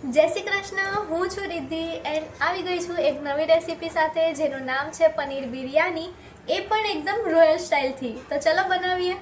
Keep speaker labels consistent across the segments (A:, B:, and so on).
A: જય શ્રી કૃષ્ણ, હું છું રિદ્ધિ એન્ડ આવી ગઈ છું એક નવી રેસીપી સાથે જેનું નામ છે પનીર બિરયાની, એ પણ એકદમ રોયલ સ્ટાઇલથી। તો ચલો બનાવીએ।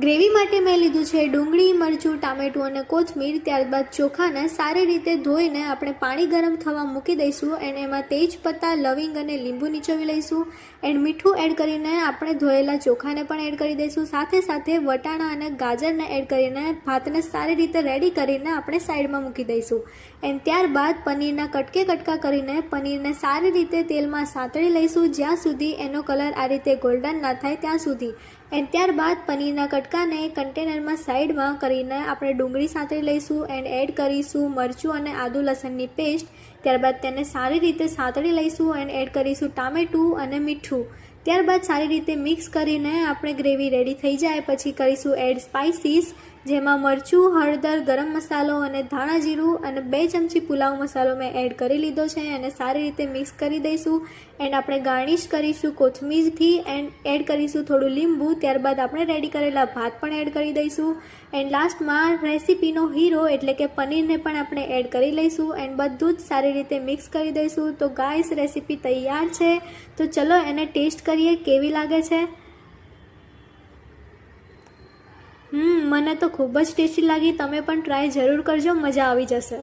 A: ગ્રેવી માટે મેં લીધું છે ડુંગળી, મરચું, ટામેટું અને કોથમીર। ત્યારબાદ ચોખાને સારી રીતે ધોઈને આપણે પાણી ગરમ થવા મૂકી દઈશું એન્ડ એમાં તેજ પત્તા, લવિંગ અને લીંબુ નીચોવી લઈશું એન્ડ મીઠું એડ કરીને આપણે ધોયેલા ચોખાને પણ એડ કરી દઈશું। સાથે સાથે વટાણા અને ગાજરને એડ કરીને ભાતને સારી રીતે રેડી કરીને આપણે સાઈડમાં મૂકી દઈશું એન્ડ ત્યારબાદ પનીરના કટકે કટકા કરીને પનીરને સારી રીતે તેલમાં સાતળી લઈશું જ્યાં સુધી એનો કલર આ રીતે ગોલ્ડન ના થાય ત્યાં સુધી એન્ડ ત્યારબાદ પનીરના કટકાને કન્ટેનરમાં સાઈડમાં કરીને આપણે ડુંગળી સાંતળી લઈશું એન્ડ એડ કરીશું મરચું અને આદુ લસણની પેસ્ટ। ત્યારબાદ તેને સારી રીતે સાંતળી લઈશું એન્ડ એડ કરીશું ટામેટું અને મીઠું। ત્યારબાદ સારી રીતે મિક્સ કરીને આપણે ગ્રેવી રેડી થઈ જાય પછી કરીશું એડ સ્પાઇસીસ, જેમાં મરચું, હળદર, ગરમ મસાલો અને ધાણા જીરું અને 2 ચમચી પુલાવ મસાલો મેં એડ કરી લીધો છે અને સારી રીતે મિક્સ કરી દઈશું એન્ડ આપણે ગાર્નિશ કરીશું કોથમીરથી એન્ડ એડ કરીશું થોડું લીંબુ। ત્યારબાદ આપણે રેડી કરેલા ભાત પણ એડ કરી દઈશું એન્ડ લાસ્ટમાં રેસીપીનો હીરો એટલે કે પનીરને પણ આપણે એડ કરી લઈશું એન્ડ બધું જ સારી રીતે મિક્સ કરી દઈશું। તો ગાઈસ, રેસીપી તૈયાર છે, તો ચલો એને ટેસ્ટ કરીએ કેવી લાગે છે। મને તો ખૂબ જ ટેસ્ટી લાગી, તમે પણ ટ્રાય જરૂર કરજો, મજા આવી જશે।